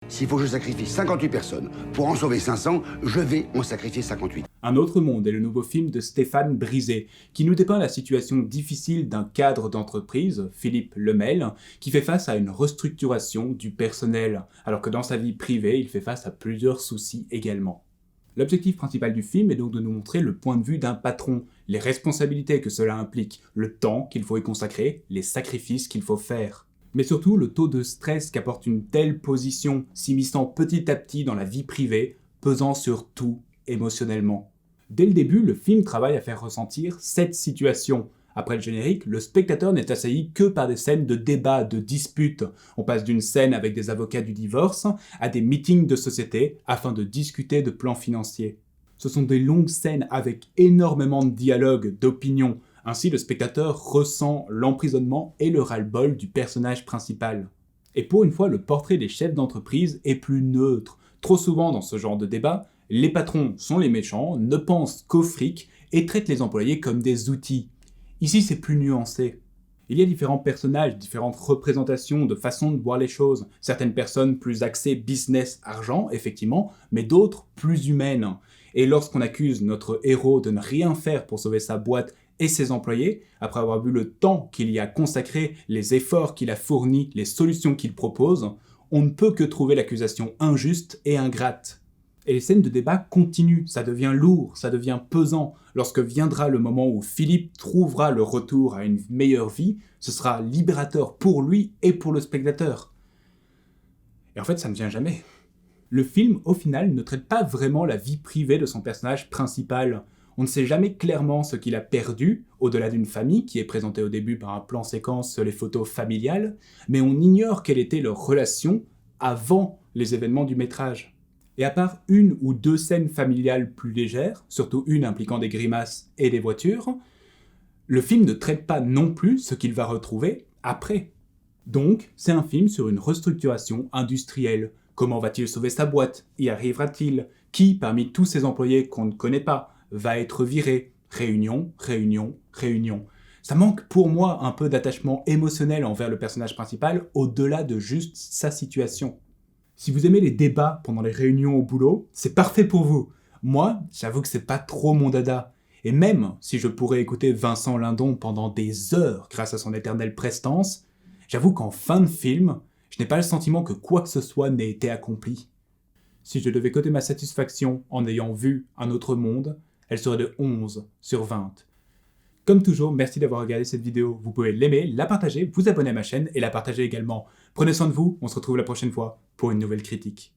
S'il faut que je sacrifie 58 personnes pour en sauver 500, je vais en sacrifier 58. Un autre monde est le nouveau film de Stéphane Brisé, qui nous dépeint la situation difficile d'un cadre d'entreprise, Philippe Lemel, qui fait face à une restructuration du personnel, alors que dans sa vie privée, il fait face à plusieurs soucis également. L'objectif principal du film est donc de nous montrer le point de vue d'un patron, les responsabilités que cela implique, le temps qu'il faut y consacrer, les sacrifices qu'il faut faire. Mais surtout le taux de stress qu'apporte une telle position, s'immisçant petit à petit dans la vie privée, pesant sur tout émotionnellement. Dès le début, le film travaille à faire ressentir cette situation. Après le générique, le spectateur n'est assailli que par des scènes de débat, de disputes. On passe d'une scène avec des avocats du divorce à des meetings de société afin de discuter de plans financiers. Ce sont des longues scènes avec énormément de dialogues, d'opinions. Ainsi, le spectateur ressent l'emprisonnement et le ras-le-bol du personnage principal. Et pour une fois, le portrait des chefs d'entreprise est plus neutre. Trop souvent dans ce genre de débat, les patrons sont les méchants, ne pensent qu'au fric et traitent les employés comme des outils. Ici, c'est plus nuancé. Il y a différents personnages, différentes représentations de façons de voir les choses. Certaines personnes plus axées business, argent, effectivement, mais d'autres plus humaines. Et lorsqu'on accuse notre héros de ne rien faire pour sauver sa boîte et ses employés, après avoir vu le temps qu'il y a consacré, les efforts qu'il a fournis, les solutions qu'il propose, on ne peut que trouver l'accusation injuste et ingrate. Et les scènes de débat continuent, ça devient lourd, ça devient pesant. Lorsque viendra le moment où Philippe trouvera le retour à une meilleure vie, ce sera libérateur pour lui et pour le spectateur. Et en fait, ça ne vient jamais. Le film, au final, ne traite pas vraiment la vie privée de son personnage principal. On ne sait jamais clairement ce qu'il a perdu, au-delà d'une famille qui est présentée au début par un plan séquence sur les photos familiales, mais on ignore quelle était leur relation avant les événements du métrage. Et à part une ou deux scènes familiales plus légères, surtout une impliquant des grimaces et des voitures, le film ne traite pas non plus ce qu'il va retrouver après. Donc, c'est un film sur une restructuration industrielle. Comment va-t-il sauver sa boîte? Y arrivera-t-il? Qui, parmi tous ces employés qu'on ne connaît pas, va être viré? Réunion, réunion, réunion. Ça manque pour moi un peu d'attachement émotionnel envers le personnage principal, au-delà de juste sa situation. Si vous aimez les débats pendant les réunions au boulot, c'est parfait pour vous. Moi, j'avoue que c'est pas trop mon dada. Et même si je pourrais écouter Vincent Lindon pendant des heures grâce à son éternelle prestance, j'avoue qu'en fin de film, je n'ai pas le sentiment que quoi que ce soit n'ait été accompli. Si je devais coter ma satisfaction en ayant vu un autre monde, elle serait de 11 sur 20. Comme toujours, merci d'avoir regardé cette vidéo. Vous pouvez l'aimer, la partager, vous abonner à ma chaîne et la partager également. Prenez soin de vous, on se retrouve la prochaine fois pour une nouvelle critique.